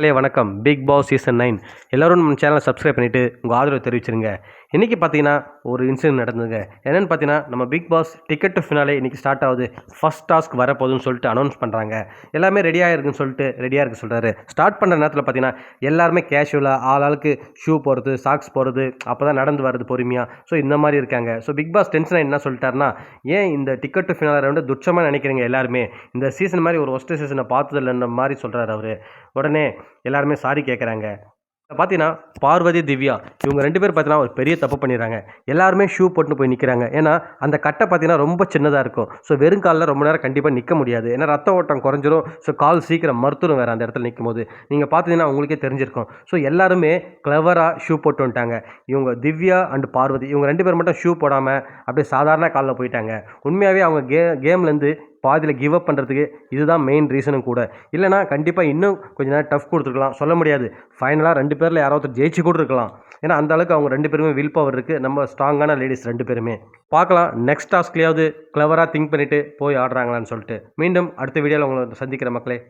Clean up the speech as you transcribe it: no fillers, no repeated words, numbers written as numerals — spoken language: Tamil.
வணக்கம். பிக் பாஸ் சீசன் 9 எல்லாரும் நம்ம சேனலை சப்ஸ்கிரைப் பண்ணிவிட்டு உங்கள் ஆதரவு தெரிவிச்சிருங்க. இன்றைக்கி பார்த்தீங்கன்னா ஒரு இன்சிடென்ட் நடந்ததுங்க. என்னென்னு பார்த்தீங்கன்னா நம்ம Bigg Boss ticket to finale இன்றைக்கி ஸ்டார்ட் ஆகுது. ஃபஸ்ட் டாஸ்க் வரப்போகுதுன்னு சொல்லிட்டு அனௌன்ஸ் பண்ணுறாங்க. எல்லாமே ரெடியாக இருக்குன்னு சொல்லிட்டு ரெடியாக இருக்க சொல்கிறாரு. ஸ்டார்ட் பண்ணுற நேரத்தில் பார்த்தீங்கன்னா எல்லாருமே கேஷுவலாக ஆளுக்கு ஷூ போடுறது, சாக்ஸ் போடுறது, அப்போ தான் நடந்து வர்றது பொறுமையாக. ஸோ இந்த மாதிரி இருக்காங்க. ஸோ பிக் பாஸ் டென்ஷனாக என்ன சொல்லிட்டாருன்னா, ஏன் இந்த டிக்கெட் டு ஃபினாலே வந்து துச்சமாக நினைக்கிறீங்க எல்லாருமே, இந்த சீசன் மாதிரி ஒரு ஒஸ்ட் சீசனை பார்த்ததில்லைன்ற மாதிரி சொல்கிறார் அவர். உடனே எல்லாருமே சாரி கேட்குறாங்க. பார்த்தீங்கன்னா பார்வதி, திவ்யா இவங்க 2 பேர் பார்த்தீங்கன்னா ஒரு பெரிய தப்பு பண்ணிடுறாங்க. எல்லாருமே ஷூ போட்டுன்னு போய் நிற்கிறாங்க. ஏன்னா அந்த கட்டை பார்த்தீங்கன்னா ரொம்ப சின்னதாக இருக்கும். ஸோ வெறும் காலில் ரொம்ப நேரம் கண்டிப்பாக நிற்க முடியாது. ஏன்னா ரத்த ஓட்டம் குறைஞ்சிரும். ஸோ கால் சீக்கிரம் மருத்துவம் வேறு அந்த இடத்துல நிற்கும்போது நீங்கள் பார்த்தீங்கன்னா உங்களுக்கே தெரிஞ்சிருக்கும். ஸோ எல்லாருமே கிளவராக ஷூ போட்டு வந்துட்டாங்க. இவங்க திவ்யா அண்ட் பார்வதி இவங்க 2 பேர் மட்டும் ஷூ போடாமல் அப்படியே சாதாரண காலில் போயிட்டாங்க. உண்மையாகவே அவங்க கேம்லேருந்து பாதியில் கிவ் அப் பண்ணுறதுக்கு இதுதான் மெயின் ரீசனும் கூட. இல்லைனா கண்டிப்பாக இன்னும் கொஞ்சம் நேரம் டஃப் கொடுத்துருக்கலாம், சொல்ல முடியாது. ஃபைனலாக 2 பேரில் யாராவது ஜெயிச்சு கூட இருக்கலாம். ஏன்னா அந்த அளவுக்கு அவங்க 2 பேருமே வில் பவர் இருக்குது. நம்ம ஸ்ட்ராங்கான லேடிஸ் 2 பேருமே. பார்க்கலாம் நெக்ஸ்ட் டாஸ்க்லேயாவது கிளவராக திங்க் பண்ணிவிட்டு போய் ஆடுறாங்களான்னு சொல்லிட்டு. மீண்டும் அடுத்த வீடியோவில் உங்களை சந்திக்கிற மக்களே.